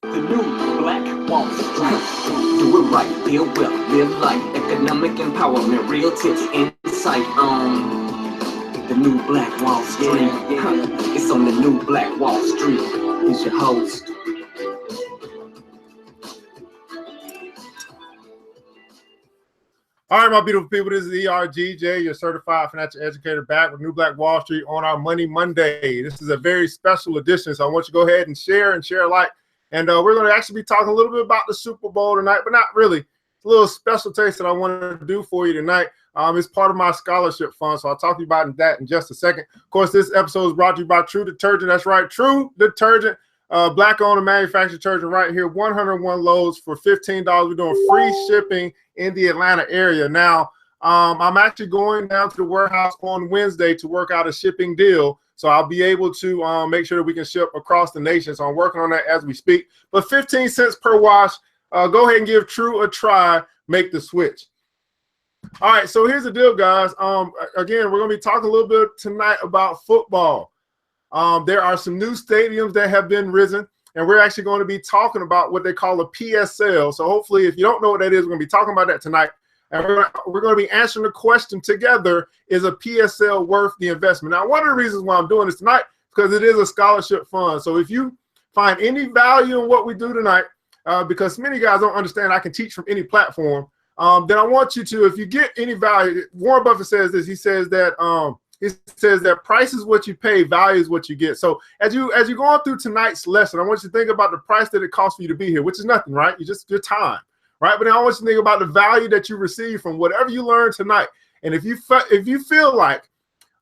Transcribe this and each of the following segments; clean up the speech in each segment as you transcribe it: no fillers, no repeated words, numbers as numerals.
The new Black Wall Street. Do it right, build wealth, live life, economic empowerment, real tips, insight on the new Black Wall Street. It's on the new Black Wall Street. He's your host. All right, my beautiful people, this is ERGJ, your certified financial educator, back with New Black Wall Street on our Money Monday. This is a very special edition, so I want you to go ahead and share alike. And we're going to actually be talking a little bit about the Super Bowl tonight, but not really. It's a little special taste that I want to do for you tonight. It's part of my scholarship fund, so I'll talk to you about that in just a second. Of course, this episode is brought to you by True Detergent. That's right, True Detergent. Black-owned and manufactured detergent right here, 101 loads for $15. We're doing free shipping in the Atlanta area. Now, I'm actually going down to the warehouse on Wednesday to work out a shipping deal, so I'll be able to make sure that we can ship across the nation. So I'm working on that as we speak. But 15 cents per wash. Go ahead and give True a try. Make the switch. All right, so here's the deal, guys. Again, we're going to be talking a little bit tonight about football. There are some new stadiums that have been risen, and we're actually going to be talking about what they call a PSL. So hopefully, if you don't know what that is, we're going to be talking about that tonight. And we're going to be answering the question together, is a PSL worth the investment? Now, one of the reasons why I'm doing this tonight is because it is a scholarship fund. So if you find any value in what we do tonight, because many guys don't understand I can teach from any platform, then I want you to, if you get any value, Warren Buffett says this, he says that price is what you pay, value is what you get. So as you're going through tonight's lesson, I want you to think about the price that it costs for you to be here, which is nothing, right? You just your time, right? But then I want you to think about the value that you receive from whatever you learn tonight. And if you feel like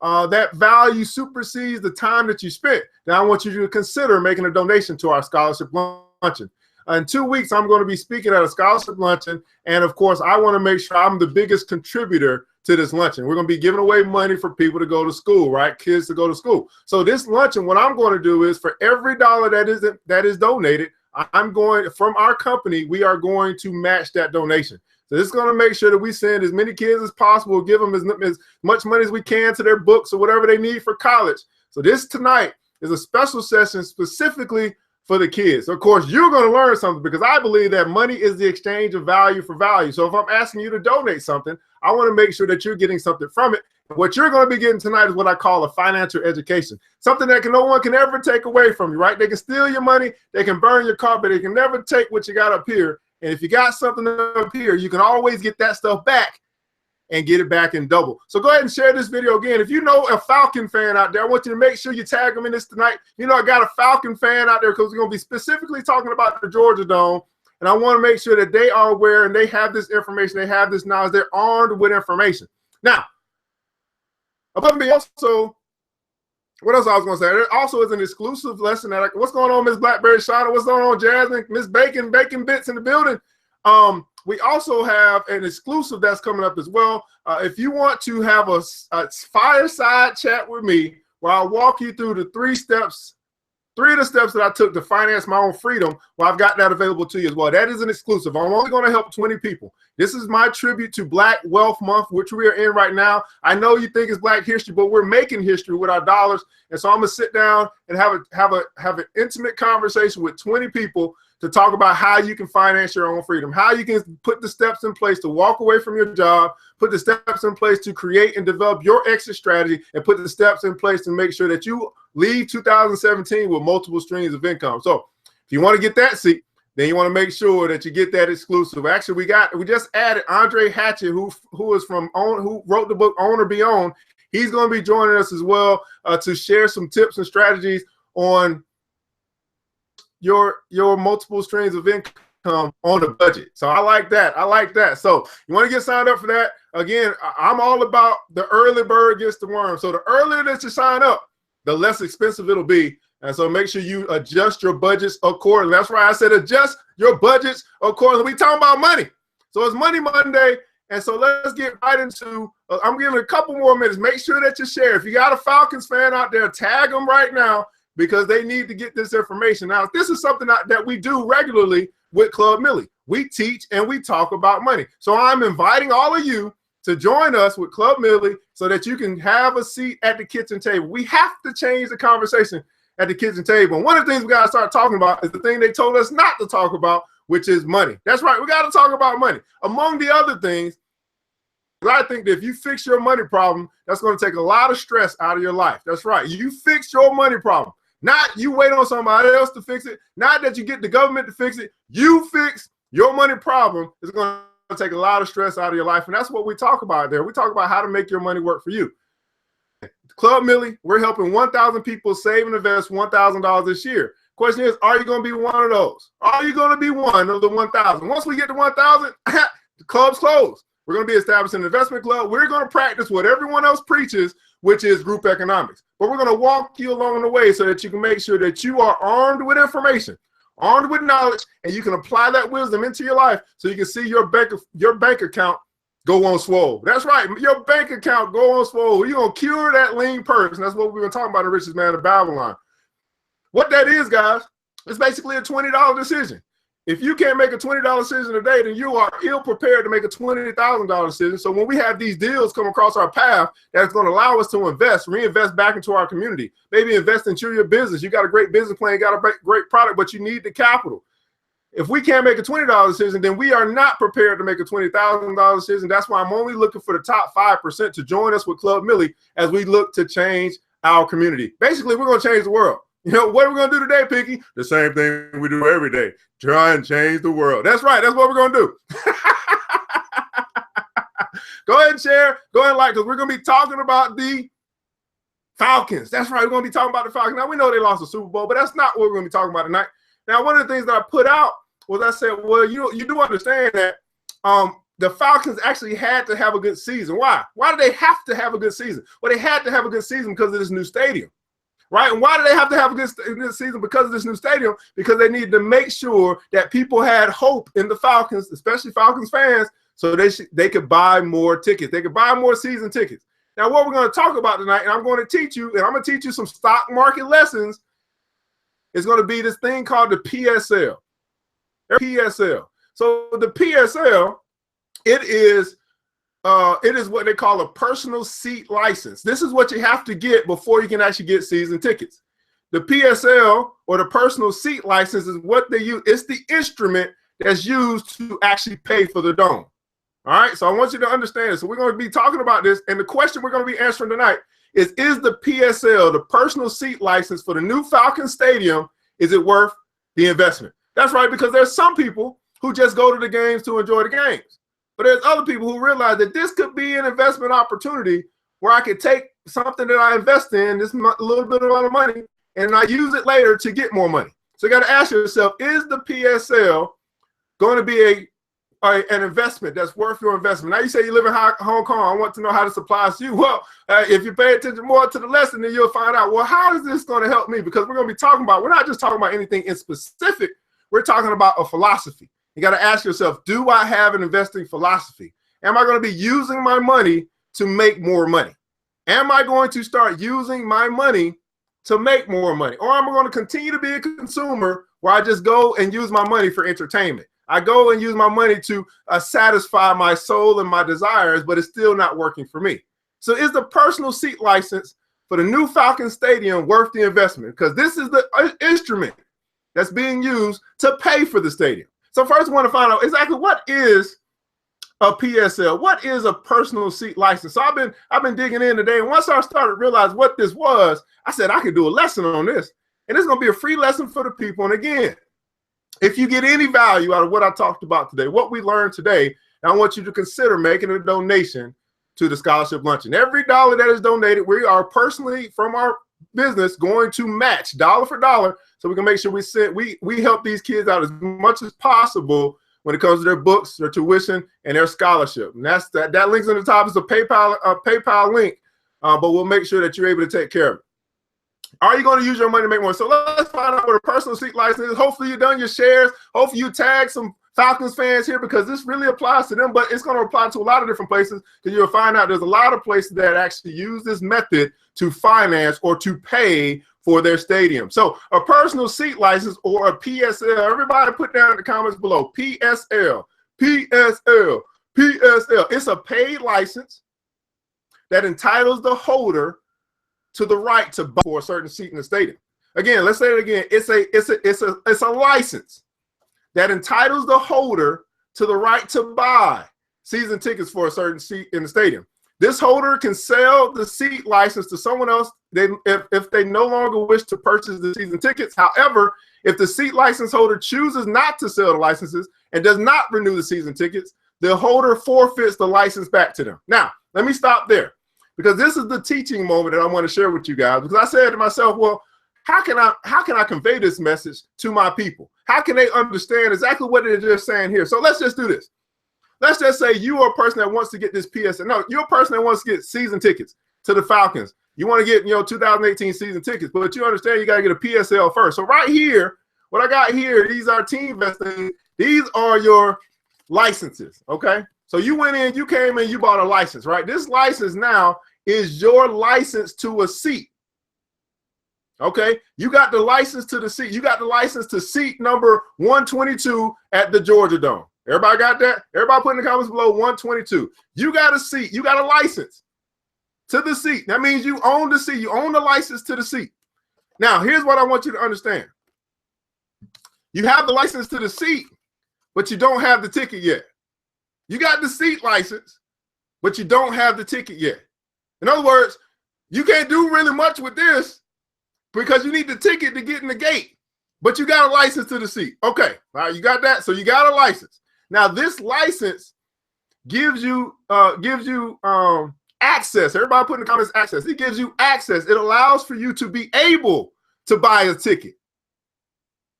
that value supersedes the time that you spent, then I want you to consider making a donation to our scholarship luncheon. In 2 weeks, I'm going to be speaking at a scholarship luncheon, and of course, I want to make sure I'm the biggest contributor to this luncheon. We're going to be giving away money for people to go to school, right? Kids to go to school. So this luncheon, what I'm going to do is for every dollar that is donated, I'm going, from our company, we are going to match that donation. So this is going to make sure that we send as many kids as possible, give them as much money as we can to their books or whatever they need for college. So this tonight is a special session specifically for the kids. Of course, you're going to learn something because I believe that money is the exchange of value for value. So if I'm asking you to donate something, I want to make sure that you're getting something from it. What you're going to be getting tonight is what I call a financial education, something that no one can ever take away from you, right? They can steal your money, they can burn your car, but they can never take what you got up here. And if you got something up here, you can always get that stuff back and get it back in double. So go ahead and share this video again. If you know a Falcon fan out there, I want you to make sure you tag them in this tonight. You know, I got a Falcon fan out there because we're going to be specifically talking about the Georgia Dome. And I want to make sure that they are aware and they have this information, they have this knowledge, they're armed with information. Now, above and beyond, also, what else I was going to say? There also is an exclusive lesson that what's going on, Miss Blackberry Shadow? What's going on, Jasmine? Miss Bacon Bits in the building. We also have an exclusive that's coming up as well. If you want to have a fireside chat with me where I'll walk you through the three of the steps that I took to finance my own freedom, well, I've got that available to you as well. That is an exclusive. I'm only going to help 20 people. This is my tribute to Black Wealth Month, which we are in right now. I know you think it's Black history, but we're making history with our dollars. And so I'm going to sit down and have an intimate conversation with 20 people to talk about how you can finance your own freedom, how you can put the steps in place to walk away from your job, put the steps in place to create and develop your exit strategy, and put the steps in place to make sure that you leave 2017 with multiple streams of income. So if you want to get that seat, then you want to make sure that you get that exclusive. Actually, we just added Andre Hatchett, who wrote the book Own or Be Owned. He's going to be joining us as well to share some tips and strategies on your multiple streams of income on a budget. So I like that. So you want to get signed up for that. Again, I'm all about the early bird gets the worm. So the earlier that you sign up, the less expensive it'll be. And so make sure you adjust your budgets accordingly. That's why I said adjust your budgets accordingly. We talking about money. So it's Money Monday. And so let's get right into, I'm giving a couple more minutes. Make sure that you share. If you got a Falcons fan out there, tag them right now, because they need to get this information. Now, this is something that we do regularly with Club Millie. We teach and we talk about money. So I'm inviting all of you to join us with Club Millie so that you can have a seat at the kitchen table. We have to change the conversation. at the kitchen table. And one of the things we got to start talking about is the thing they told us not to talk about, which is money. That's right. We got to talk about money. Among the other things, I think that if you fix your money problem, that's going to take a lot of stress out of your life. That's right. You fix your money problem. Not you wait on somebody else to fix it. Not that you get the government to fix it. You fix your money problem. It's going to take a lot of stress out of your life. And that's what we talk about there. We talk about how to make your money work for you. Club Millie, we're helping 1,000 people save and invest $1,000 this year. Question is, are you going to be one of those? Are you going to be one of the 1,000? Once we get to 1,000, the club's closed. We're going to be establishing an investment club. We're going to practice what everyone else preaches, which is group economics. But we're going to walk you along the way so that you can make sure that you are armed with information, armed with knowledge, and you can apply that wisdom into your life so you can see your bank account go on swole. That's right. Your bank account go on swole. You're going to cure that lean purse. And that's what we've been talking about in Richest Man of Babylon. What that is, guys, it's basically a $20 decision. If you can't make a $20 decision today, then you are ill prepared to make a $20,000 decision. So when we have these deals come across our path, that's going to allow us to reinvest back into our community, maybe invest into your business. You got a great business plan, you got a great product, but you need the capital. If we can't make a $20 decision, then we are not prepared to make a $20,000 decision. That's why I'm only looking for the top 5% to join us with Club Millie as we look to change our community. Basically, we're going to change the world. You know, what are we going to do today, Pinky? The same thing we do every day. Try and change the world. That's right. That's what we're going to do. Go ahead and share. Go ahead and like, because we're going to be talking about the Falcons. That's right. We're going to be talking about the Falcons. Now, we know they lost the Super Bowl, but that's not what we're going to be talking about tonight. Now, one of the things that I put out was I said, well, you do understand that the Falcons actually had to have a good season. Why? Why do they have to have a good season? Well, they had to have a good season because of this new stadium. Right? And why do they have to have a good season? Because of this new stadium, because they needed to make sure that people had hope in the Falcons, especially Falcons fans, so they could buy more tickets. They could buy more season tickets. Now, what we're going to talk about tonight, and I'm going to teach you, and I'm going to teach you some stock market lessons, is going to be this thing called the PSL. PSL. So the PSL, it is what they call a personal seat license. This is what you have to get before you can actually get season tickets. The PSL, or the personal seat license, is what they use. It's the instrument that's used to actually pay for the dome. All right, so I want you to understand this. So we're going to be talking about this, and the question we're going to be answering tonight is the PSL, the personal seat license for the new Falcon Stadium, is it worth the investment? That's right, because there's some people who just go to the games to enjoy the games. But there's other people who realize that this could be an investment opportunity where I could take something that I invest in, this little bit of money, and I use it later to get more money. So you got to ask yourself, is the PSL going to be an investment that's worth your investment? Now, you say you live in Hong Kong. I want to know how this applies to you. Well, if you pay attention more to the lesson, then you'll find out, well, how is this going to help me? Because we're going to be talking about, we're not just talking about anything in specific. We're talking about a philosophy. You got to ask yourself, do I have an investing philosophy? Am I going to be using my money to make more money? Am I going to start using my money to make more money? Or am I going to continue to be a consumer where I just go and use my money for entertainment? I go and use my money to satisfy my soul and my desires, but it's still not working for me. So is the personal seat license for the new Falcon Stadium worth the investment? Because this is the instrument that's being used to pay for the stadium. So first, I want to find out exactly what is a PSL. What is a personal seat license? So I've been digging in today, and once I started to realize what this was, I said I could do a lesson on this, and it's going to be a free lesson for the people. And again, if you get any value out of what I talked about today, what we learned today, I want you to consider making a donation to the Scholarship Luncheon. Every dollar that is donated, we are personally from our business going to match dollar for dollar, so we can make sure we help these kids out as much as possible when it comes to their books, their tuition, and their scholarship. And that link's on the top. Is a PayPal link, but we'll make sure that you're able to take care of it. Are you going to use your money to make more? So let's find out what a personal seat license is. Hopefully you've done your shares. Hopefully you tag some Falcons fans here, because this really applies to them, but it's going to apply to a lot of different places, because you'll find out there's a lot of places that actually use this method to finance or to pay for their stadium. So a personal seat license, or a PSL, everybody put down in the comments below, PSL, PSL, PSL. It's a paid license that entitles the holder to the right to buy for a certain seat in the stadium. Again, let's say it again. It's a license that entitles the holder to the right to buy season tickets for a certain seat in the stadium. This holder can sell the seat license to someone else if they no longer wish to purchase the season tickets. However, if the seat license holder chooses not to sell the licenses and does not renew the season tickets, the holder forfeits the license back to them. Now, let me stop there, because this is the teaching moment that I want to share with you guys. Because I said to myself, well, how can I convey this message to my people? How can they understand exactly what they're just saying here? So let's just do this. Let's just say you are a person that wants to get this PSL. No, you're a person that wants to get season tickets to the Falcons. You want to get, 2018 season tickets, but you understand you got to get a PSL first. So right here, what I got here, these are team vesting. These are your licenses, okay? So you went in, you came in, you bought a license, right? This license now is your license to a seat, okay? You got the license to the seat. You got the license to seat number 122 at the Georgia Dome. Everybody got that? Everybody put in the comments below 122. You got a seat. You got a license to the seat. That means you own the seat. You own the license to the seat. Now, here's what I want you to understand. You have the license to the seat, but you don't have the ticket yet. You got the seat license, but you don't have the ticket yet. In other words, you can't do really much with this because you need the ticket to get in the gate, but you got a license to the seat. Okay, all right, you got that? So you got a license. Now, this license gives you access. Everybody put in the comments access. It gives you access. It allows for you to be able to buy a ticket.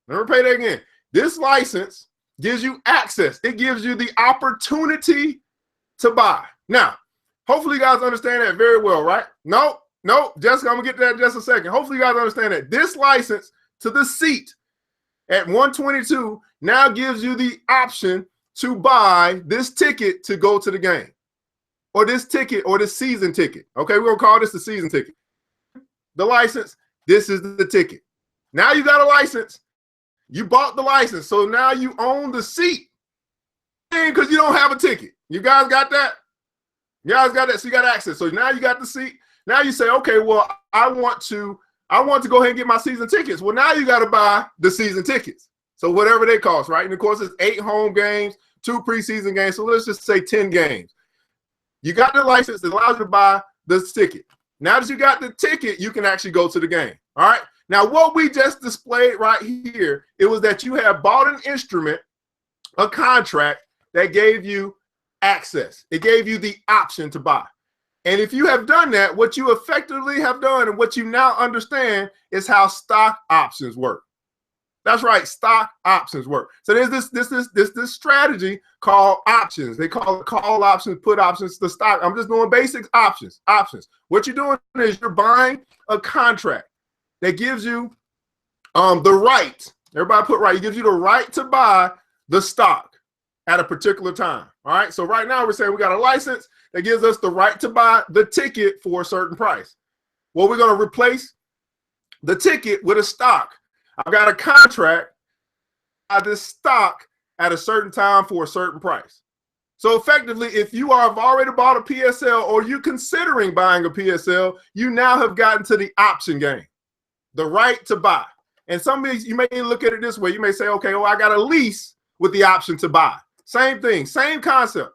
Let me repeat that again. This license gives you access. It gives you the opportunity to buy. Now, hopefully you guys understand that very well, right? No, Jessica, I'm gonna get to that in just a second. Hopefully you guys understand that this license to the seat at 122 now gives you the option to buy this ticket to go to the game, or this ticket, or the season ticket. Okay, we're gonna call this the season ticket. The license, this is the ticket. Now you got a license. You bought the license, so now you own the seat because you don't have a ticket. You guys got that? You guys got that? So you got access. So now you got the seat. Now you say, okay, well, I want to go ahead and get my season tickets. Well, now you got to buy the season tickets. So whatever they cost, right? And of course, it's 8 home games, 2 preseason games. So let's just say 10 games. You got the license that allows you to buy the ticket. Now that you got the ticket, you can actually go to the game. All right. Now, what we just displayed right here, it was that you have bought an instrument, a contract that gave you access. It gave you the option to buy. And if you have done that, what you effectively have done and what you now understand is how stock options work. That's right, stock options work. So there's this strategy called options. They call it call options, put options, the stock. I'm just doing basic options. What you're doing is you're buying a contract that gives you the right. Everybody put right. It gives you the right to buy the stock at a particular time. All right. So right now we're saying we got a license that gives us the right to buy the ticket for a certain price. Well, we're going to replace the ticket with a stock. I've got a contract by this stock at a certain time for a certain price. So effectively, if you have already bought a PSL or you're considering buying a PSL, you now have gotten to the option game, the right to buy. And some of you may look at it this way. You may say, okay, well, I got a lease with the option to buy. Same thing, same concept.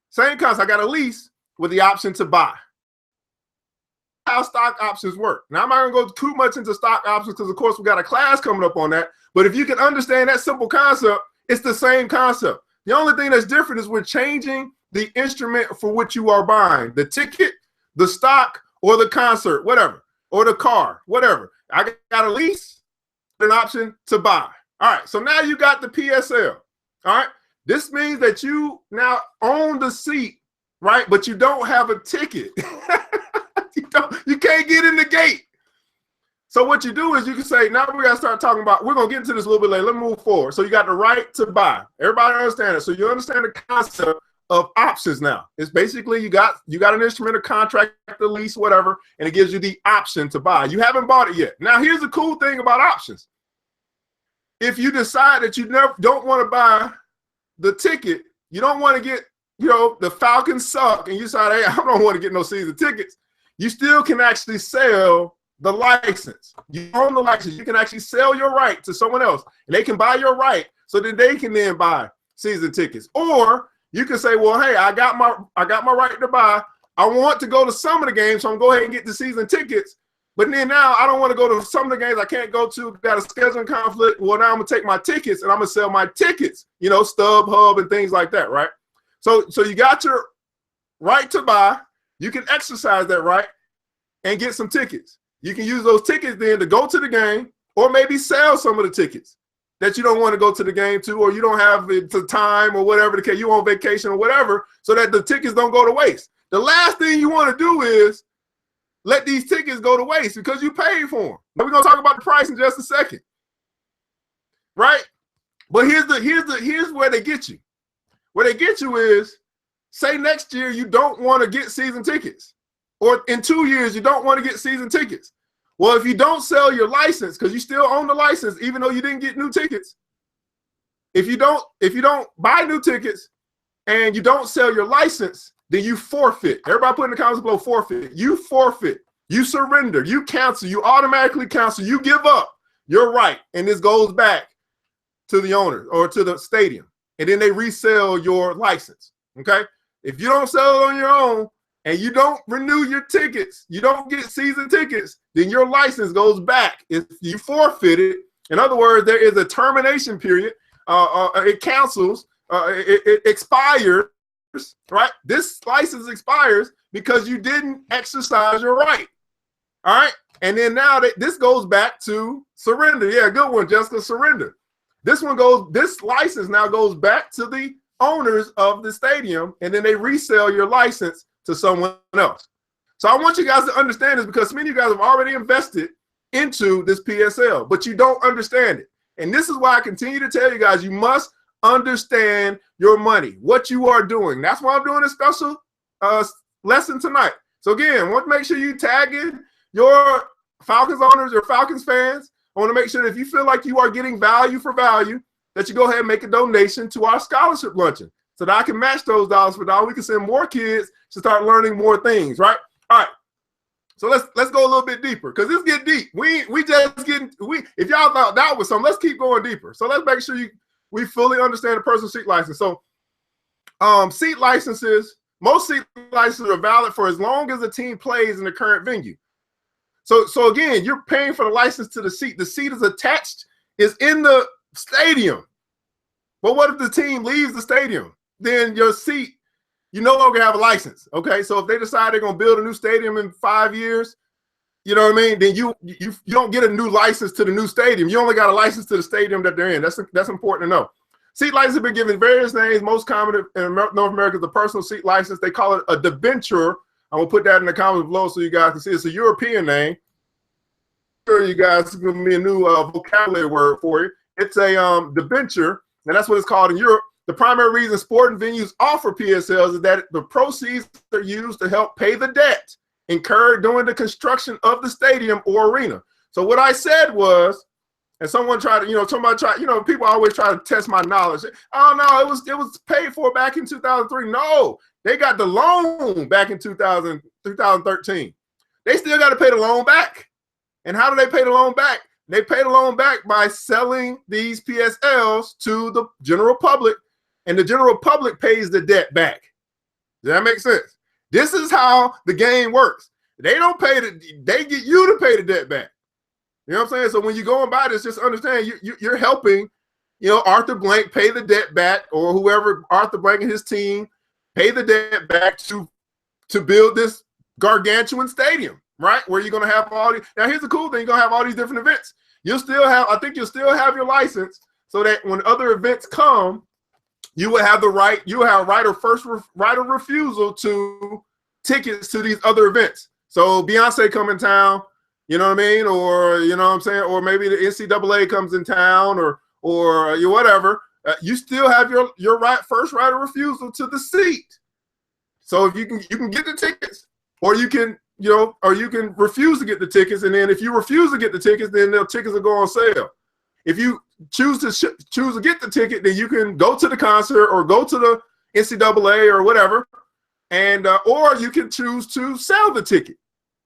Same concept. I got a lease with the option to buy. How stock options work. Now, I'm not going to go too much into stock options because, of course, we got a class coming up on that. But if you can understand that simple concept, it's the same concept. The only thing that's different is we're changing the instrument for which you are buying. The ticket, the stock, or the concert, whatever, or the car, whatever. I got a lease, an option to buy. All right, so now you got the PSL. All right, this means that you now own the seat, right? But you don't have a ticket. You can't get in the gate. So what you do is you can say, now we got to start talking about, we're going to get into this a little bit later. Let me move forward. So you got the right to buy. Everybody understand it. So you understand the concept of options now. It's basically you got an instrument, a contract, a lease, whatever, and it gives you the option to buy. You haven't bought it yet. Now, here's the cool thing about options. If you decide that you don't want to buy the ticket, you don't want to get, the Falcons suck, and you decide, hey, I don't want to get no season tickets, you still can actually sell the license. You own the license. You can actually sell your right to someone else, and they can buy your right so that they can then buy season tickets. Or you can say, well, hey, I got my right to buy. I want to go to some of the games, so I'm going to go ahead and get the season tickets. But then now I don't want to go to some of the games I can't go to, got a scheduling conflict. Well, now I'm going to take my tickets and I'm going to sell my tickets, you know, StubHub and things like that, right? So you got your right to buy. You can exercise that right and get some tickets. You can use those tickets then to go to the game, or maybe sell some of the tickets that you don't want to go to the game to, or you don't have the time or whatever the case, you on vacation or whatever, so that the tickets don't go to waste. The last thing you want to do is let these tickets go to waste because you paid for them. Now we're gonna talk about the price in just a second, right? But here's where they get you. Where they get you is, say next year you don't want to get season tickets, or in 2 years you don't want to get season tickets. Well, if you don't sell your license, because you still own the license, even though you didn't get new tickets, if you don't buy new tickets and you don't sell your license, then you forfeit. Everybody put in the comments below, forfeit. You forfeit. You surrender. You cancel. You automatically cancel. You give up your right, and this goes back to the owner or to the stadium, and then they resell your license. Okay? If you don't sell it on your own and you don't renew your tickets, you don't get season tickets, then your license goes back. If you forfeit it, in other words, there is a termination period. It cancels. It expires. Right? This license expires because you didn't exercise your right. All right. And then now this goes back to surrender. Yeah, good one, Jessica. Surrender. This license now goes back to the owners of the stadium, and then they resell your license to someone else. So I want you guys to understand this, because many of you guys have already invested into this PSL, but you don't understand it. And this is why I continue to tell you guys, you must understand your money, what you are doing. That's why I'm doing a special lesson tonight. So again, I want to make sure you tag in your Falcons owners or Falcons fans. I want to make sure that if you feel like you are getting value for value, that you go ahead and make a donation to our scholarship luncheon so that I can match those dollars for dollars. We can send more kids to start learning more things, right? All right. So let's go a little bit deeper, because this get deep. If y'all thought that was something, let's keep going deeper. So let's make sure we fully understand the personal seat license. So seat licenses, most seat licenses are valid for as long as the team plays in the current venue. So again, you're paying for the license to the seat. The seat is attached, is in the stadium. But what if the team leaves the stadium? Then your seat, you no longer have a license. Okay, so if they decide they're gonna build a new stadium in 5 years, you know what I mean? Then you don't get a new license to the new stadium. You only got a license to the stadium that they're in. That's important to know. Seat licenses have been given various names. Most common in North America is the personal seat license. They call it a debenture. I'm gonna put that in the comments below so you guys can see. It's a European name. Sure, you guys, it's gonna be a new vocabulary word for you. It's a debenture, and that's what it's called in Europe. The primary reason sporting venues offer PSLs is that the proceeds are used to help pay the debt incurred during the construction of the stadium or arena. So what I said was, and someone tried to, people always try to test my knowledge. Oh no, it was paid for back in 2003. No, they got the loan back in 2013. They still got to pay the loan back. And how do they pay the loan back? They pay the loan back by selling these PSLs to the general public, and the general public pays the debt back. Does that make sense? This is how the game works. They don't pay they get you to pay the debt back. You know what I'm saying? So when you go and buy this, just understand you're helping, Arthur Blank pay the debt back, or whoever, Arthur Blank and his team, pay the debt back to build this gargantuan stadium, right? Where you're going to have all these. Now, here's the cool thing. You're going to have all these different events. I think you'll still have your license, so that when other events come, you will have right of refusal to tickets to these other events. So Beyonce come in town, you know what I mean? Or, you know what I'm saying? Or maybe the NCAA comes in town, or whatever. You still have your first right of refusal to the seat. So if you can get the tickets, or you can refuse to get the tickets. And then if you refuse to get the tickets, then the tickets will go on sale. If you choose to get the ticket, then you can go to the concert or go to the NCAA or whatever, and or you can choose to sell the ticket.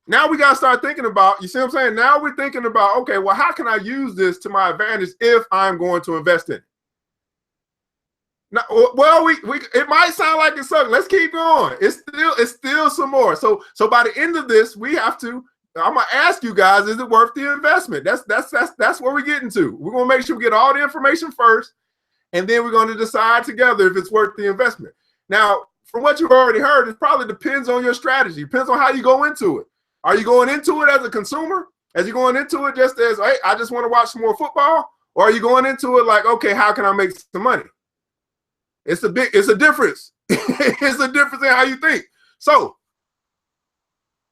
Now we got to start thinking about, you see what I'm saying? Now we're thinking about, okay, well, how can I use this to my advantage if I'm going to invest in it? Now, well, it might sound like it's something. Let's keep going. It's still some more. So by the end of this, we have to, I'm gonna ask you guys, is it worth the investment? That's where we're getting to. We're gonna make sure we get all the information first, and then we're going to decide together if it's worth the investment. Now, from what you've already heard, it probably depends on your strategy. Depends on how you go into it. Are you going into it as a consumer? As you going into it just as, hey, I just want to watch some more football? Or are you going into it like, okay, how can I make some money? It's a difference. It's a difference in how you think. So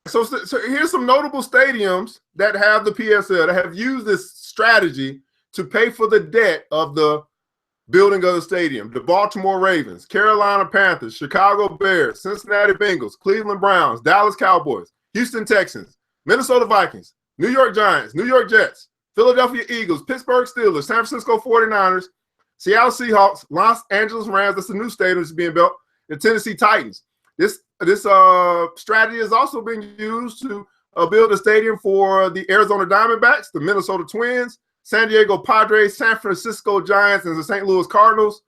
here's some notable stadiums that have the PSL, that have used this strategy to pay for the debt of the building of the stadium. The Baltimore Ravens, Carolina Panthers, Chicago Bears, Cincinnati Bengals, Cleveland Browns, Dallas Cowboys, Houston Texans, Minnesota Vikings, New York Giants, New York Jets, Philadelphia Eagles, Pittsburgh Steelers, San Francisco 49ers, Seattle Seahawks, Los Angeles Rams, that's the new stadium that's being built, the Tennessee Titans. This strategy has also been used to build a stadium for the Arizona Diamondbacks, the Minnesota Twins, San Diego Padres, San Francisco Giants, and the St. Louis Cardinals.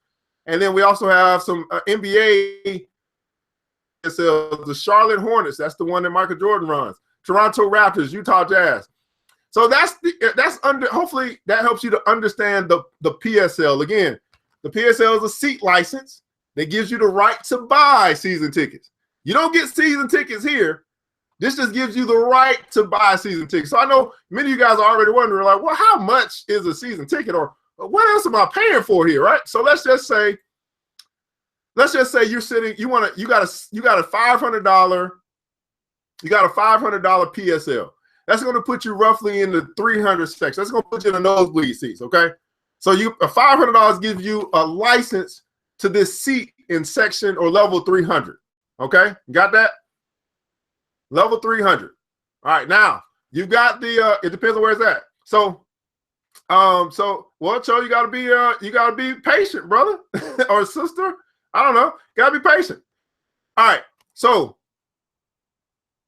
And then we also have some NBA, the Charlotte Hornets. That's the one that Michael Jordan runs. Toronto Raptors, Utah Jazz. So hopefully that helps you to understand the PSL. Again, the PSL is a seat license that gives you the right to buy season tickets. You don't get season tickets here. This just gives you the right to buy season tickets. So I know many of you guys are already wondering, like, well, how much is a season ticket, or what else am I paying for here, right? So let's just say you're sitting, you got a $500 PSL. That's going to put you roughly in the 300 section. That's going to put you in the nosebleed seats, okay? So a $500 gives you a license to this seat in section or level 300, okay? Got that? Level 300. All right, now you've got the it depends on where it's at. So Cho, you gotta be patient, brother or sister. I don't know. Gotta be patient. All right. So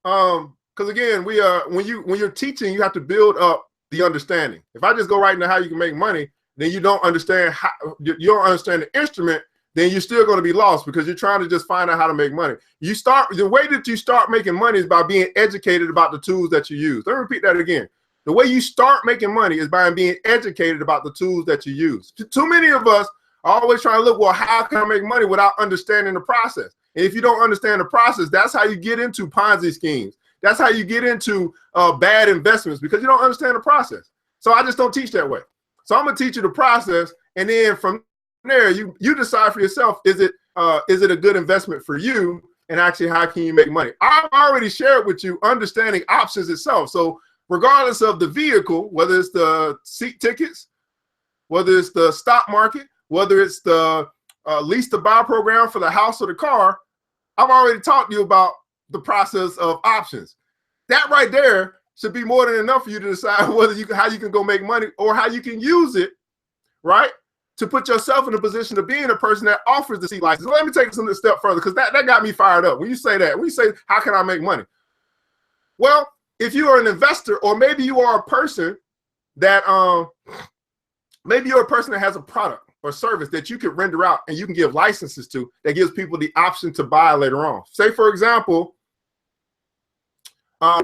because again, when you're teaching, you have to build up the understanding. If I just go right into how you can make money, then you don't understand you don't understand the instrument, then you're still going to be lost because you're trying to just find out how to make money. The way that you start making money is by being educated about the tools that you use. Let me repeat that again. The way you start making money is by being educated about the tools that you use. Too many of us are always trying to look, well, how can I make money without understanding the process? And if you don't understand the process, that's how you get into Ponzi schemes. That's how you get into bad investments, because you don't understand the process. So I just don't teach that way. So I'm going to teach you the process, and then from there, you decide for yourself, is it a good investment for you, and actually how can you make money? I've already shared with you understanding options itself. So regardless of the vehicle, whether it's the seat tickets, whether it's the stock market, whether it's the lease to buy program for the house or the car, I've already talked to you about the process of options. That right there should be more than enough for you to decide how you can go make money, or how you can use it, right, to put yourself in a position of being a person that offers the seat license. Let me take this a step further, because that got me fired up. When you say how can I make money? Well, if you are an investor, or maybe you are a person that has a product or service that you could render out and you can give licenses to, that gives people the option to buy later on. Say, for example, I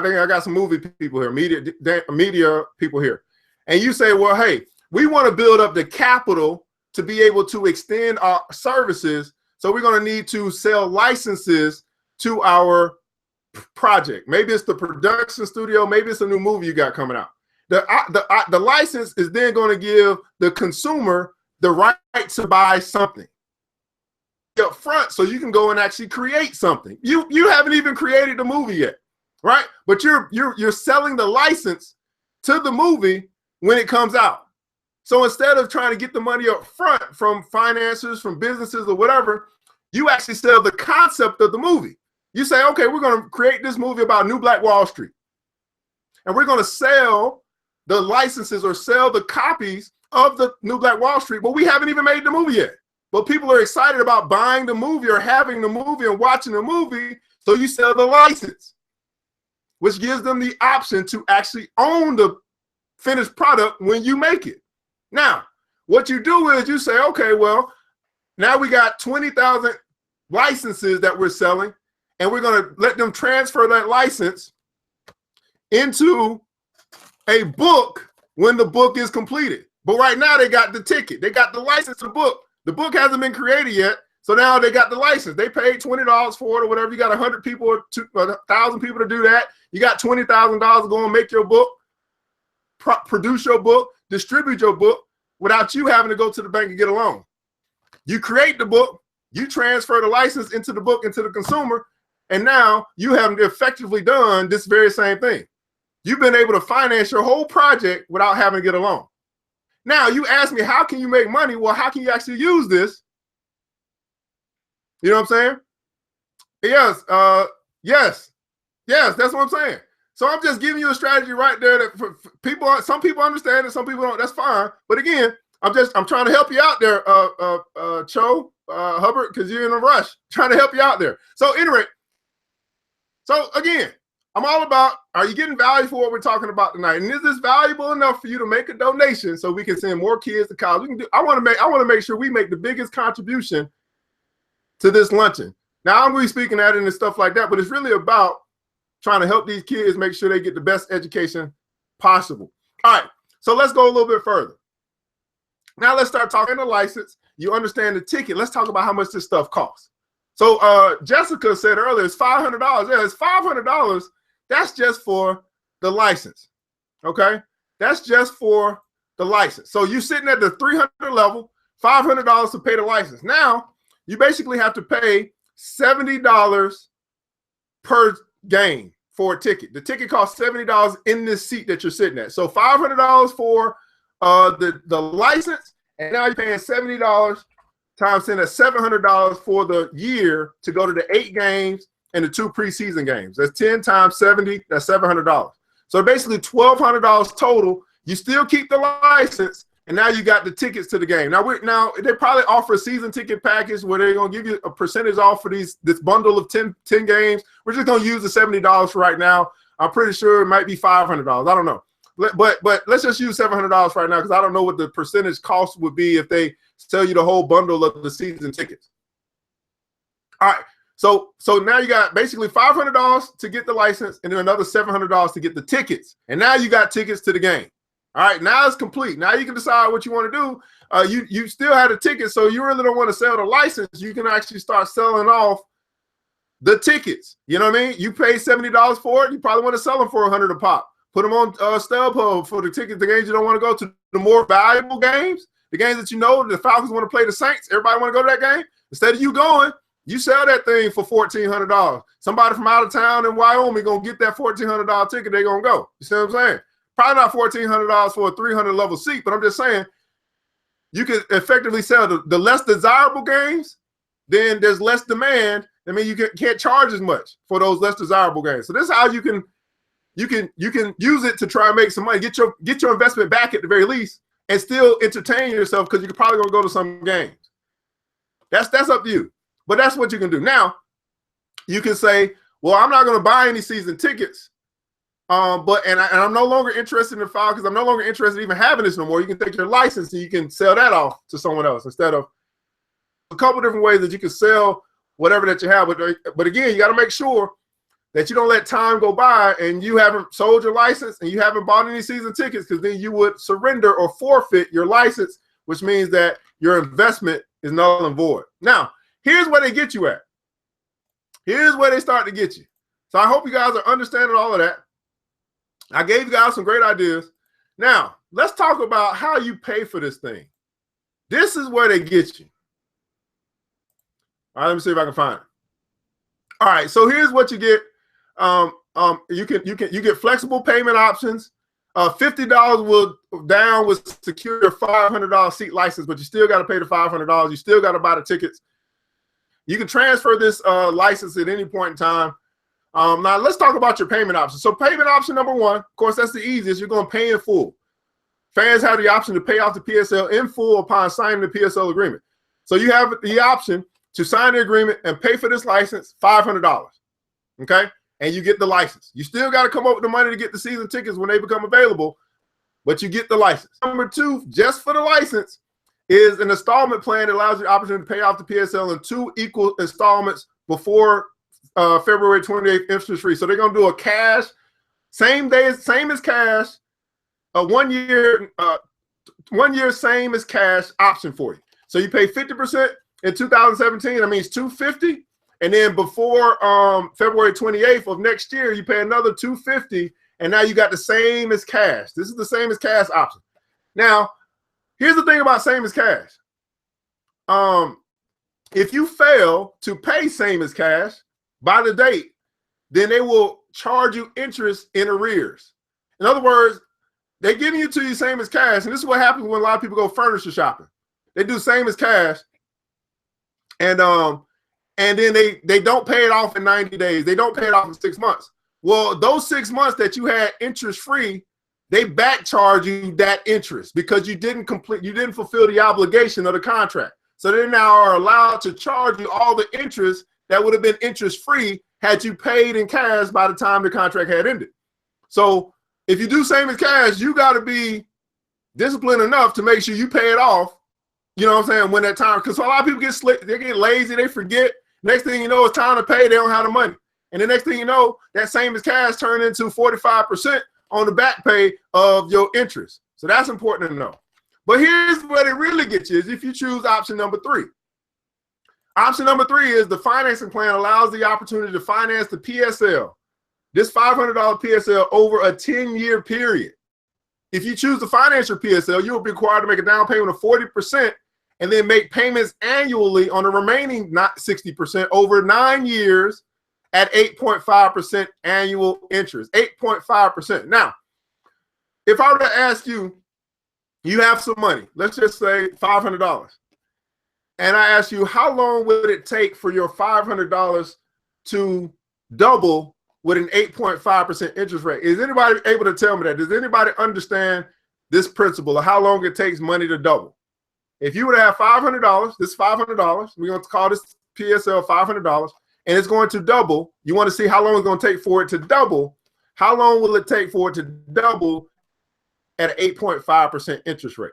think I got some movie people here, media people here. And you say, well, hey, we want to build up the capital to be able to extend our services. So we're going to need to sell licenses to our project. Maybe it's the production studio. Maybe it's a new movie you got coming out. The license is then going to give the consumer the right to buy something up front, so you can go and actually create something. You haven't even created the movie yet, right? But you're selling the license to the movie when it comes out. So instead of trying to get the money up front from financiers, from businesses or whatever, you actually sell the concept of the movie. You say, okay, we're going to create this movie about New Black Wall Street, and we're going to sell the licenses or sell the copies of the New Black Wall Street, but we haven't even made the movie yet. But people are excited about buying the movie or having the movie and watching the movie, so you sell the license. which gives them the option to actually own the finished product when you make it. Now, what you do is you say, okay, well, now we got 20,000 licenses that we're selling, and we're going to let them transfer that license into a book when the book is completed. But right now they got the ticket. They got the license to the book. The book hasn't been created yet. So now they got the license. They paid $20 for it or whatever. You got 100 people or 1,000 people to do that. You got $20,000 to go and make your book, produce your book, distribute your book without you having to go to the bank and get a loan. You create the book, you transfer the license into the book, into the consumer, and now you have effectively done this very same thing. You've been able to finance your whole project without having to get a loan. Now, you ask me, how can you make money? Well, how can you actually use this? You know what I'm saying? Yes, that's what I'm saying. So I'm just giving you a strategy right there that for people, some people understand it, some people don't. That's fine. But again, I'm trying to help you out there, Cho, Hubbard, because you're in a rush, trying to help you out there. So anyway, so again, I'm all about, are you getting value for what we're talking about tonight? And is this valuable enough for you to make a donation so we can send more kids to college? We can do, I want to make sure we make the biggest contribution to this luncheon. Now I'm really speaking at it and stuff like that, but it's really about trying to help these kids make sure they get the best education possible. All right, so let's go a little bit further. Now let's start talking the license. You understand the ticket. Let's talk about how much this stuff costs. So Jessica said earlier, it's $500. Yeah, it's $500. That's just for the license, okay? That's just for the license. So you're sitting at the 300 level, $500 to pay the license. Now, you basically have to pay $70 per game for a ticket. The ticket costs $70 in this seat that you're sitting at. So $500 for the license, and now you're paying $70 times 10, that's $700 for the year to go to the 8 games and the 2 preseason games. That's 10 times 70, that's $700. So basically $1,200 total. You still keep the license, and now you got the tickets to the game. Now they probably offer a season ticket package where they're gonna give you a percentage off for this bundle of 10 games. We're just gonna use the $70 for right now. I'm pretty sure it might be $500. I don't know. But let's just use $700 right now because I don't know what the percentage cost would be if they sell you the whole bundle of the season tickets. All right, so now you got basically $500 to get the license and then another $700 to get the tickets. And now you got tickets to the game. All right, now it's complete. Now you can decide what you want to do. You still had a ticket, so you really don't want to sell the license. You can actually start selling off the tickets. You know what I mean? You pay $70 for it. You probably want to sell them for $100 a pop. Put them on StubHub for the tickets, the games you don't want to go to, the more valuable games, the games that you know the Falcons want to play the Saints. Everybody want to go to that game. Instead of you going, you sell that thing for $1,400. Somebody from out of town in Wyoming gonna get that $1,400 ticket. They gonna go. You see what I'm saying? Probably not $1,400 for a 300 level seat, but I'm just saying you can effectively sell the less desirable games. Then there's less demand. I mean, you can't charge as much for those less desirable games. So this is how you can use it to try and make some money, get your investment back at the very least, and still entertain yourself because you're probably gonna go to some games. That's up to you, but that's what you can do. Now, you can say, well, I'm not gonna buy any season tickets, but I'm no longer interested in the file because I'm no longer interested in even having this no more. You can take your license and you can sell that off to someone else instead of a couple different ways that you can sell whatever that you have. But again, you got to make sure that you don't let time go by and you haven't sold your license and you haven't bought any season tickets, because then you would surrender or forfeit your license, which means that your investment is null and void. Now, here's where they get you at. Here's where they start to get you. So I hope you guys are understanding all of that. I gave you guys some great ideas. Now, let's talk about how you pay for this thing. This is where they get you. All right, let me see if I can find it. All right, so here's what you get. You get flexible payment options. $50 will secure your $500 seat license, but you still got to pay the $500. You still got to buy the tickets. You can transfer this license at any point in time. Now let's talk about your payment options. So payment option number 1, of course, that's the easiest. You're going to pay in full. Fans have the option to pay off the PSL in full upon signing the PSL agreement. So you have the option to sign the agreement and pay for this license, $500. Okay. and you get the license. You still got to come up with the money to get the season tickets when they become available, but you get the license. Number two, just for the license, is an installment plan that allows you the opportunity to pay off the PSL in 2 equal installments before February 28th, interest free. So they're going to do a cash, same as cash, a 1 year, 1 year same as cash option for you. So you pay 50% in 2017. That means $250, and then before February 28th of next year, you pay another $250, and now you got the same as cash. This is the same as cash option. Now, here's the thing about same as cash. If you fail to pay same as cash by the date, then they will charge you interest in arrears. In other words, they're giving you to you same as cash, and this is what happens when a lot of people go furniture shopping. They do same as cash, and then they don't pay it off in 90 days. They don't pay it off in 6 months. Well, those 6 months that you had interest free, they back charge you that interest because you didn't fulfill the obligation of the contract. So they now are allowed to charge you all the interest that would have been interest free had you paid in cash by the time the contract had ended. So if you do same as cash, you got to be disciplined enough to make sure you pay it off. You know what I'm saying? When that time, because a lot of people get slick, they get lazy, they forget. Next thing you know, it's time to pay. They don't have the money. And the next thing you know, that same as cash turned into 45% on the back pay of your interest. So that's important to know. But here's where they really get you is if you choose option number 3. Option number 3 is the financing plan allows the opportunity to finance the PSL, this $500 PSL over a 10-year period. If you choose to finance your PSL, you will be required to make a down payment of 40% and then make payments annually on the remaining 60% over 9 years at 8.5% annual interest, 8.5%. Now, if I were to ask you, you have some money, let's just say $500, and I ask you, how long would it take for your $500 to double with an 8.5% interest rate? Is anybody able to tell me that? Does anybody understand this principle of how long it takes money to double? If you were to have $500, this is $500, we're going to call this PSL $500, and it's going to double. You want to see how long it's going to take for it to double. How long will it take for it to double at an 8.5% interest rate?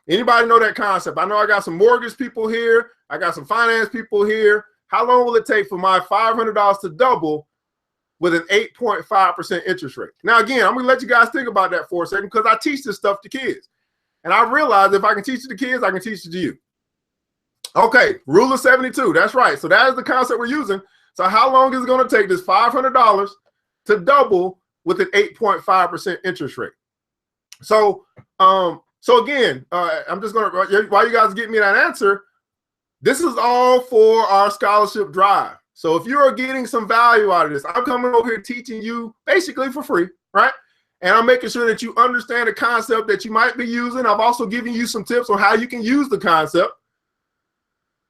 Anybody know that concept? I know I got some mortgage people here. I got some finance people here. How long will it take for my $500 to double with an 8.5% interest rate? Now, again, I'm going to let you guys think about that for a second because I teach this stuff to kids. And I realize if I can teach it to kids, I can teach it to you. Okay, rule of 72. That's right. So that is the concept we're using. So how long is it going to take this $500 to double with an 8.5% interest rate? So, again, I'm just going to, while you guys get me that answer, this is all for our scholarship drive. So if you are getting some value out of this, I'm coming over here teaching you basically for free, right? And I'm making sure that you understand the concept that you might be using. I've also given you some tips on how you can use the concept.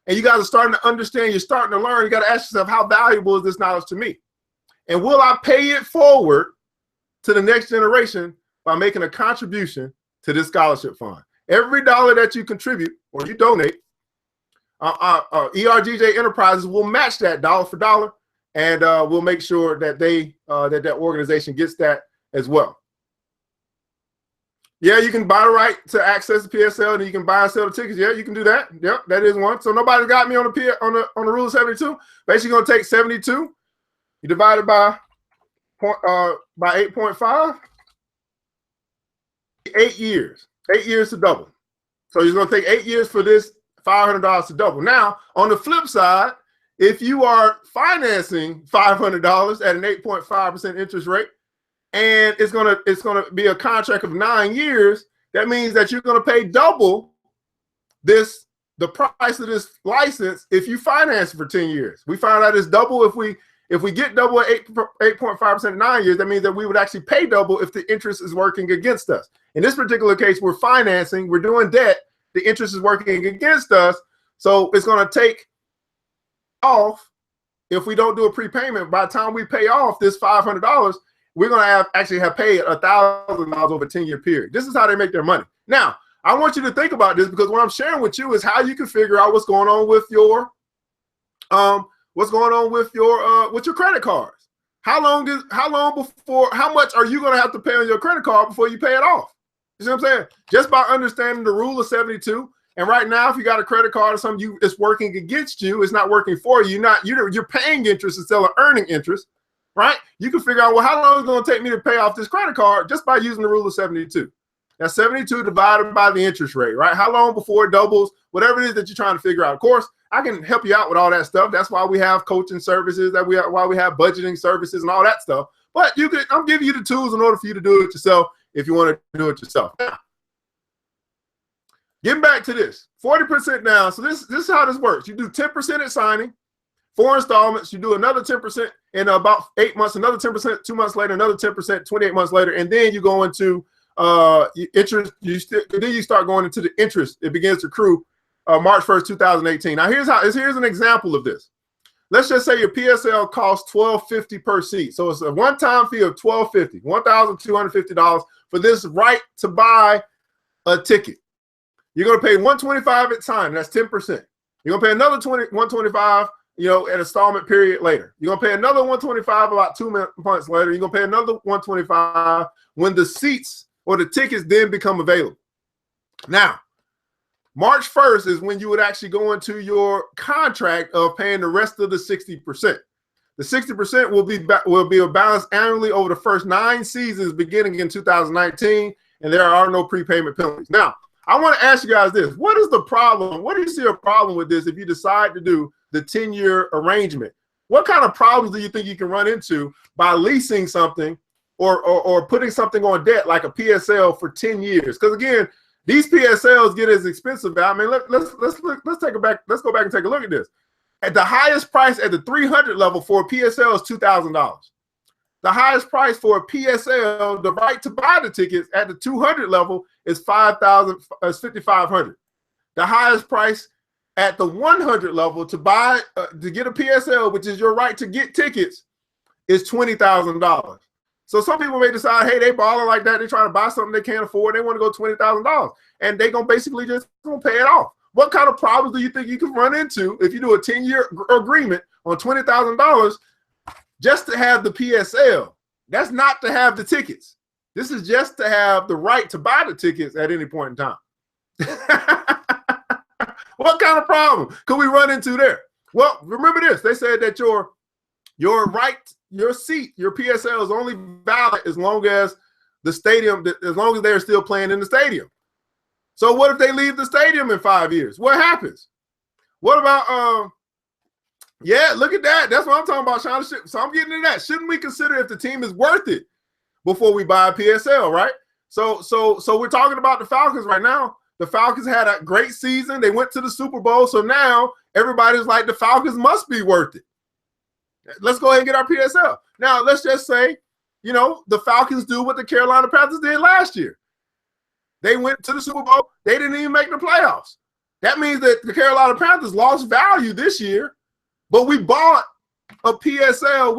And you guys are starting to understand, you're starting to learn. You got to ask yourself, how valuable is this knowledge to me? And will I pay it forward to the next generation by making a contribution to this scholarship fund? Every dollar that you contribute or you donate, ERGJ Enterprises will match that dollar for dollar, and we'll make sure that that organization gets that as well. Yeah, you can buy the right to access the PSL, and you can buy and sell the tickets. Yeah, you can do that. Yep, that is one. So nobody's got me on the rule of 72. Basically, going to take 72. You divide it by 8.5. 8 years. 8 years to double. So it's going to take 8 years for this $500 to double. Now, on the flip side, if you are financing $500 at an 8.5% interest rate, and it's gonna be a contract of 9 years, that means that you're gonna pay double the price of this license if you finance for 10 years. We found out it's double if we get double at 8.5% in 9 years. That means that we would actually pay double if the interest is working against us. In this particular case, we're financing, we're doing debt, the interest is working against us, so it's gonna take off if we don't do a prepayment. By the time we pay off this $500, we're going to actually have paid $1,000 over a 10-year period. This is how they make their money. Now, I want you to think about this because what I'm sharing with you is how you can figure out what's going on with your credit cards. how long before, how much are you going to have to pay on your credit card before you pay it off? You see what I'm saying? Just by understanding the rule of 72. And right now, if you got a credit card or something, it's working against you. It's not working for you. You're paying interest instead of earning interest, right? You can figure out, well, how long is it going to take me to pay off this credit card just by using the rule of 72. That's 72 divided by the interest rate, right? How long before it doubles, whatever it is that you're trying to figure out. Of course, I can help you out with all that stuff. That's why we have coaching services, why we have budgeting services and all that stuff. But I'm giving you the tools in order for you to do it yourself if you want to do it yourself. Now, getting back to this, 40% down. So this is how this works. You do 10% at signing, 4 installments. You do another 10% in about 8 months, another 10% 2 months later, another 10% 28 months later, and then you go into interest. Then you start going into the interest. It begins to accrue March 1st, 2018. Now here's an example of this. Let's just say your PSL costs $1,250 per seat. So it's a one-time fee of $1,250, $1,250 for this right to buy a ticket. You're going to pay $125 at time. That's 10%. You're going to pay another $125, at installment period later. You're going to pay another $125 about 2 months later. You're going to pay another $125 when the seats or the tickets then become available. Now, March 1st is when you would actually go into your contract of paying the rest of the 60%. The 60% will be balanced annually over the first 9 seasons beginning in 2019, and there are no prepayment penalties. Now, I want to ask you guys this. What is the problem? What do you see a problem with this if you decide to do the 10-year arrangement? What kind of problems do you think you can run into by leasing something or putting something on debt like a PSL for 10 years? Because again, these PSLs get as expensive. I mean, let's go back and take a look at this. At the highest price at the 300 level for a PSL is $2,000. The highest price for a PSL, the right to buy the tickets at the 200 level is $5,500. The highest price at the 100 level to buy to get a PSL, which is your right to get tickets, is $20,000. So some people may decide, hey, they balling like that. They're trying to buy something they can't afford. They want to go $20,000, and they're going to basically just pay it off. What kind of problems do you think you can run into if you do a 10-year agreement on $20,000 just to have the PSL? That's not to have the tickets. This is just to have the right to buy the tickets at any point in time. What kind of problem could we run into there? Well, remember this. They said that your seat, your PSL is only valid as long as the stadium, as long as they're still playing in the stadium. So what if they leave the stadium in 5 years? What happens? What about, yeah, look at that. That's what I'm talking about, Sean. So I'm getting into that. Shouldn't we consider if the team is worth it before we buy a PSL, right? So we're talking about the Falcons right now. The Falcons had a great season. They went to the Super Bowl. So now everybody's like, the Falcons must be worth it. Let's go ahead and get our PSL. Now, let's just say, the Falcons do what the Carolina Panthers did last year. They went to the Super Bowl. They didn't even make the playoffs. That means that the Carolina Panthers lost value this year, but we bought a PSL.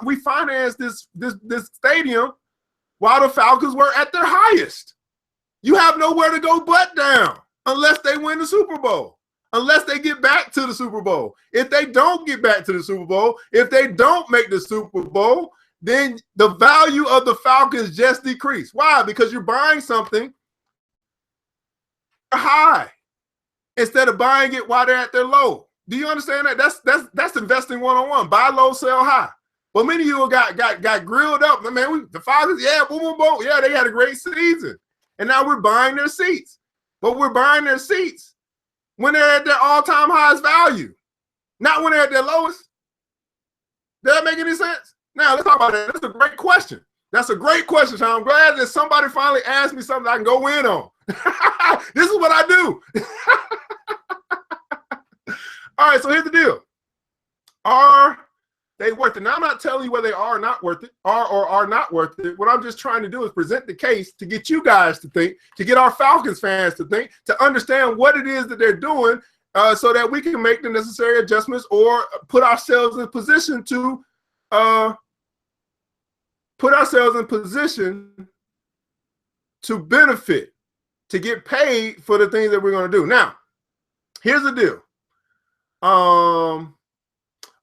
We financed this stadium while the Falcons were at their highest. You have nowhere to go but down unless they win the Super Bowl, unless they get back to the Super Bowl. If they don't get back to the Super Bowl, if they don't make the Super Bowl, then the value of the Falcons just decreased. Why? Because you're buying something high instead of buying it while they're at their low. Do you understand that? That's investing one-on-one. Buy low, sell high. But many of you got grilled up. Man, the Falcons, yeah, boom, boom, boom. Yeah, they had a great season. And now we're buying their seats. But we're buying their seats when they're at their all-time highest value, not when they're at their lowest. Does that make any sense? Now, let's talk about that. That's a great question. That's a great question, Sean. I'm glad that somebody finally asked me something I can go in on. This is what I do. All right, so here's the deal. Are they worth it? Now, I'm not telling you whether they are or not worth it, are not worth it. What I'm just trying to do is present the case to get you guys to think, to get our Falcons fans to think, to understand what it is that they're doing so that we can make the necessary adjustments or put ourselves in position to benefit, to get paid for the things that we're going to do. Now, here's the deal.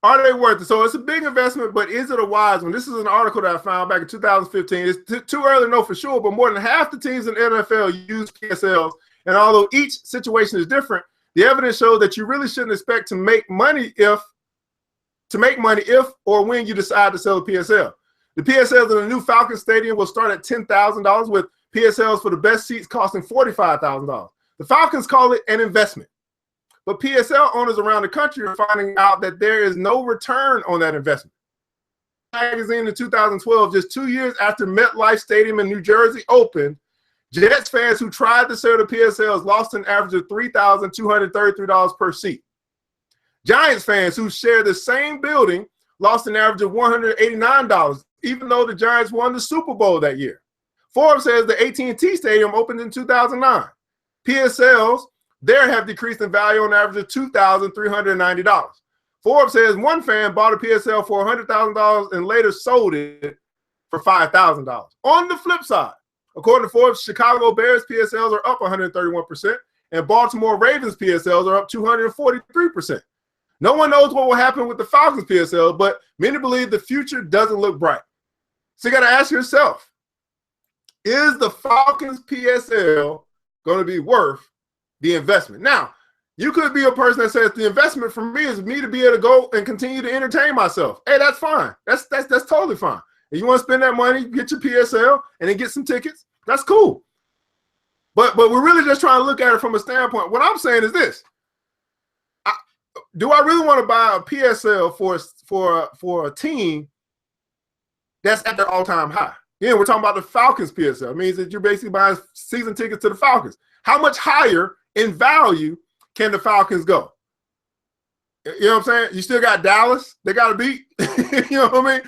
Are they worth it? So it's a big investment, but is it a wise one? This is an article that I found back in 2015. It's too early to know for sure, but more than half the teams in the NFL use PSLs. And although each situation is different, the evidence shows that you really shouldn't expect to make money if or when you decide to sell a PSL. The PSLs in the new Falcons Stadium will start at $10,000, with PSLs for the best seats costing $45,000. The Falcons call it an investment. But PSL owners around the country are finding out that there is no return on that investment. Magazine in 2012, just 2 years after MetLife Stadium in New Jersey opened, Jets fans who tried to sell the PSLs lost an average of $3,233 per seat. Giants fans who share the same building lost an average of $189, even though the Giants won the Super Bowl that year. Forbes says the AT&T Stadium opened in 2009. PSLs there have decreased in value on average of $2,390. Forbes says one fan bought a PSL for $100,000 and later sold it for $5,000. On the flip side, according to Forbes, Chicago Bears PSLs are up 131%, and Baltimore Ravens PSLs are up 243%. No one knows what will happen with the Falcons PSL, but many believe the future doesn't look bright. So you got to ask yourself, is the Falcons PSL going to be worth the investment? Now, you could be a person that says the investment for me is me to be able to go and continue to entertain myself. Hey, that's fine. That's totally fine. If you want to spend that money, get your PSL and then get some tickets, that's cool. But we're really just trying to look at it from a standpoint. What I'm saying is this. Do I really want to buy a PSL for a team that's at their all-time high? Yeah, we're talking about the Falcons PSL. It means that you're basically buying season tickets to the Falcons. How much higher in value can the Falcons go? You know what I'm saying? You still got Dallas they got to beat. You know what I mean?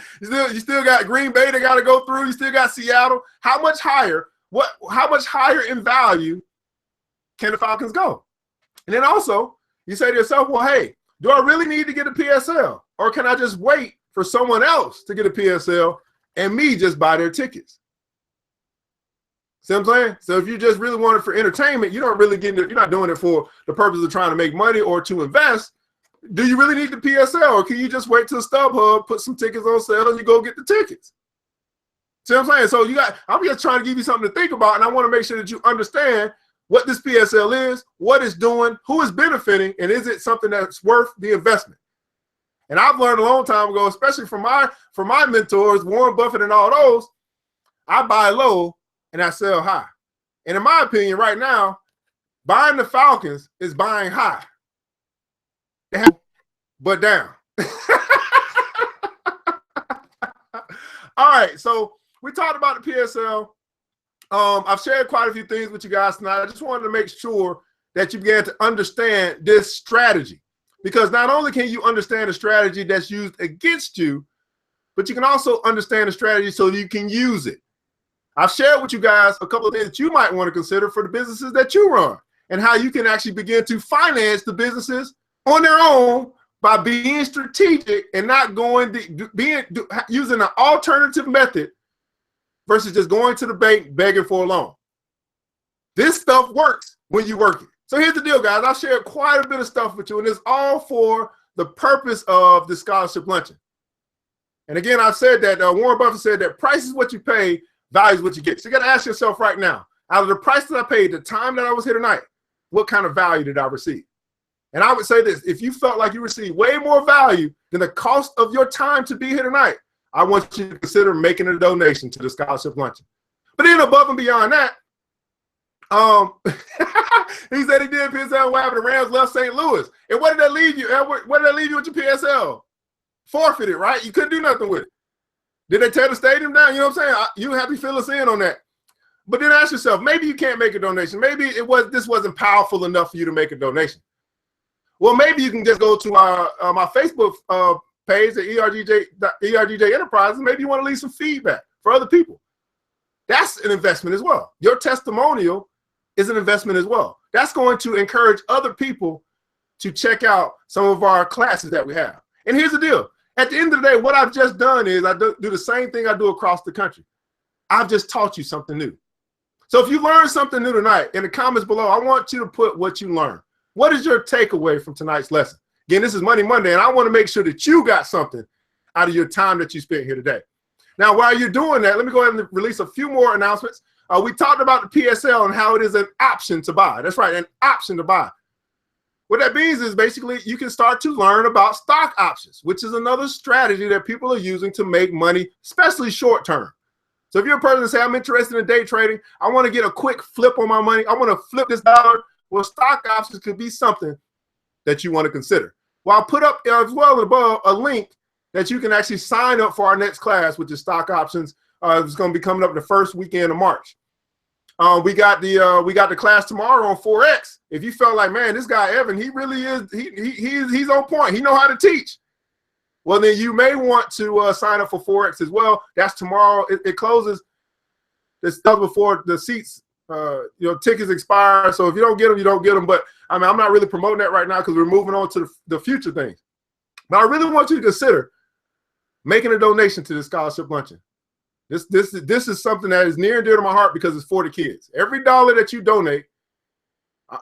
You still got Green Bay they got to go through. You still got Seattle. How much higher? How much higher in value can the Falcons go? And then also, you say to yourself, well, hey, do I really need to get a PSL? Or can I just wait for someone else to get a PSL and me just buy their tickets? See what I'm saying? So if you just really want it for entertainment, you don't really you're not doing it for the purpose of trying to make money or to invest. Do you really need the PSL, or can you just wait till StubHub, put some tickets on sale, and you go get the tickets? See what I'm saying? So I'm just trying to give you something to think about, and I want to make sure that you understand what this PSL is, what it's doing, who is benefiting, and is it something that's worth the investment? And I've learned a long time ago, especially from my mentors, Warren Buffett and all those, I buy low and I sell high. And in my opinion, right now, buying the Falcons is buying high, but down. All right, so we talked about the PSL. I've shared quite a few things with you guys tonight. I just wanted to make sure that you began to understand this strategy, because not only can you understand a strategy that's used against you, but you can also understand the strategy so you can use it. I've shared with you guys a couple of things that you might want to consider for the businesses that you run, and how you can actually begin to finance the businesses on their own by being strategic and not using an alternative method versus just going to the bank begging for a loan. This stuff works when you work it. So here's the deal, guys. I've shared quite a bit of stuff with you, and it's all for the purpose of the scholarship luncheon. And again, I've said that Warren Buffett said that price is what you pay, value is what you get. So you got to ask yourself right now, out of the price that I paid, the time that I was here tonight, what kind of value did I receive? And I would say this: if you felt like you received way more value than the cost of your time to be here tonight, I want you to consider making a donation to the scholarship luncheon. But then above and beyond that, he said he did PSL. What happened? The Rams left St. Louis. And what did that leave you? What did that leave you with your PSL? Forfeited, right? You couldn't do nothing with it. Did they tear the stadium down? You know what I'm saying? You have to fill us in on that. But then ask yourself, maybe you can't make a donation. Maybe this wasn't powerful enough for you to make a donation. Well, maybe you can just go to my Facebook page at ERGJ Enterprises. Maybe you want to leave some feedback for other people. That's an investment as well. Your testimonial is an investment as well. That's going to encourage other people to check out some of our classes that we have. And here's the deal. At the end of the day, what I've just done is I do the same thing I do across the country. I've just taught you something new. So if you learned something new tonight, in the comments below, I want you to put what you learned. What is your takeaway from tonight's lesson? Again, this is Money Monday, and I want to make sure that you got something out of your time that you spent here today. Now, while you're doing that, let me go ahead and release a few more announcements. We talked about the PSL and how it is an option to buy. That's right, an option to buy. What that means is basically you can start to learn about stock options, which is another strategy that people are using to make money, especially short term. So if you're a person that say, I'm interested in day trading, I want to get a quick flip on my money, I want to flip this dollar, well, stock options could be something that you want to consider. Well, I'll put up as well above a link that you can actually sign up for our next class, which is stock options. It's going to be coming up the first weekend of March. We got the class tomorrow on Forex. If you felt like, man, this guy Evan, he really is, he's on point. He know how to teach. Well, then you may want to sign up for Forex as well. That's tomorrow. It closes this stuff before the seats, tickets expire. So if you don't get them, you don't get them. But I mean, I'm not really promoting that right now because we're moving on to the future things. But I really want you to consider making a donation to the scholarship luncheon. This is something that is near and dear to my heart because it's for the kids. Every dollar that you donate,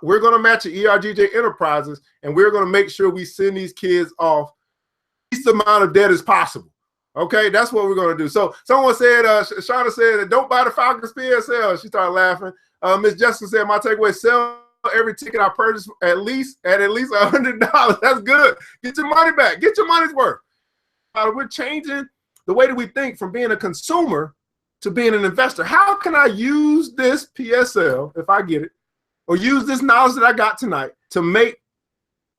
we're going to match at ERGJ Enterprises, and we're going to make sure we send these kids off the least amount of debt as possible. Okay, that's what we're going to do. So someone said, Shauna said, don't buy the Falcons PSL. She started laughing. Miss Jessica said, my takeaway, sell every ticket I purchase at least $100. That's good. Get your money back. Get your money's worth. We're changing the way that we think from being a consumer to being an investor. How can I use this PSL, if I get it, or use this knowledge that I got tonight to make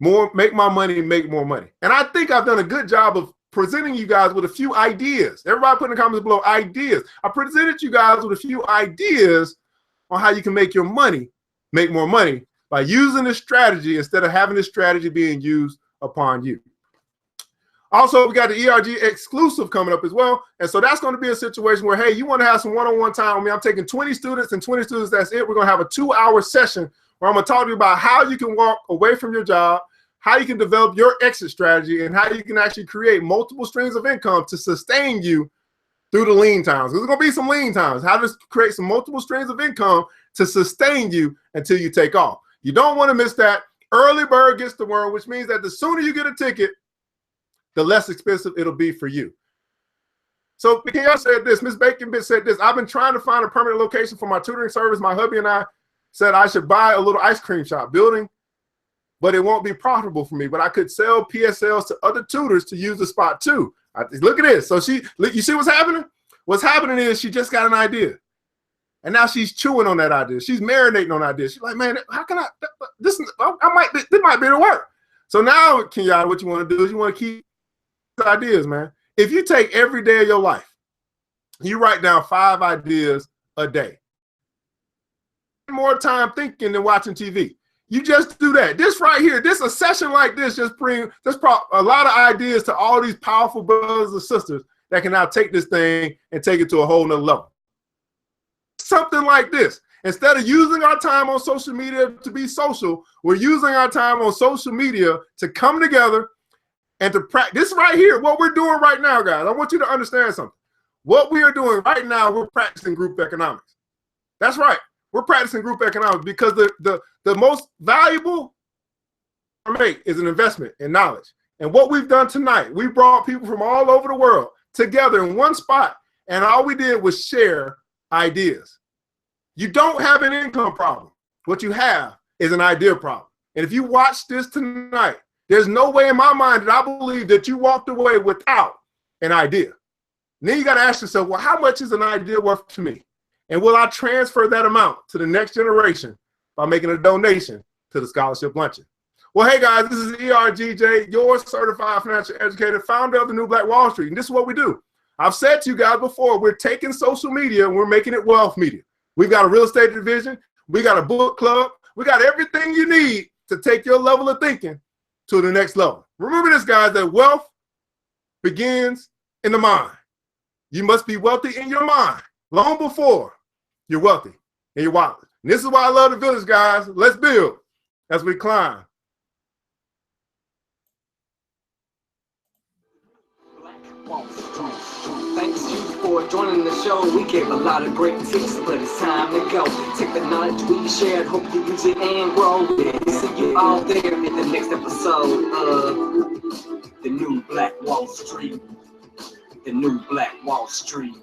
my money, make more money? And I think I've done a good job of presenting you guys with a few ideas. Everybody put in the comments below ideas. I presented you guys with a few ideas on how you can make your money, make more money by using this strategy instead of having this strategy being used upon you. Also, we got the ERG exclusive coming up as well. And so that's going to be a situation where, hey, you want to have some one-on-one time with me. I'm taking 20 students, and 20 students, that's it. We're going to have a 2-hour session where I'm going to talk to you about how you can walk away from your job, how you can develop your exit strategy, and how you can actually create multiple streams of income to sustain you through the lean times. There's going to be some lean times. How to create some multiple streams of income to sustain you until you take off. You don't want to miss that. Early bird gets the worm, which means that the sooner you get a ticket, the less expensive it'll be for you. So Miguel said this, Miss Bacon said this, I've been trying to find a permanent location for my tutoring service. My hubby and I said I should buy a little ice cream shop building, but it won't be profitable for me. But I could sell PSLs to other tutors to use the spot too. Look at this. So you see what's happening? What's happening is she just got an idea. And now she's chewing on that idea. She's marinating on that idea. She's like, man, how can this might be the work. So now, Kenyatta, what you want to do is you want to keep ideas, man. If you take every day of your life, you write down 5 ideas a day. More time thinking than watching TV. You just do that. This right here, a session like this just bring a lot of ideas to all these powerful brothers and sisters that can now take this thing and take it to a whole nother level. Something like this. Instead of using our time on social media to be social, we're using our time on social media to come together and to practice. This right here, what we're doing right now, guys, I want you to understand something. What we are doing right now, we're practicing group economics. That's right. We're practicing group economics because the most valuable is an investment in knowledge. And what we've done tonight, we brought people from all over the world together in one spot, and all we did was share ideas. You don't have an income problem. What you have is an idea problem. And if you watch this tonight, there's no way in my mind that I believe that you walked away without an idea. And then you got to ask yourself, well, how much is an idea worth to me? And will I transfer that amount to the next generation by making a donation to the scholarship luncheon? Well, hey, guys, this is ERGJ, your certified financial educator, founder of the New Black Wall Street. And this is what we do. I've said to you guys before, we're taking social media and we're making it wealth media. We've got a real estate division. We got a book club. We got everything you need to take your level of thinking to the next level. Remember this, guys, that wealth begins in the mind. You must be wealthy in your mind long before you're wealthy in your wallet. And this is why I love the village, guys. Let's build as we climb. Thanks you for joining the show. We gave a lot of great tips, but it's time to go. Take the knowledge we shared, hope you use it and grow with it. See you all there in the next episode of The New Black Wall Street. The New Black Wall Street.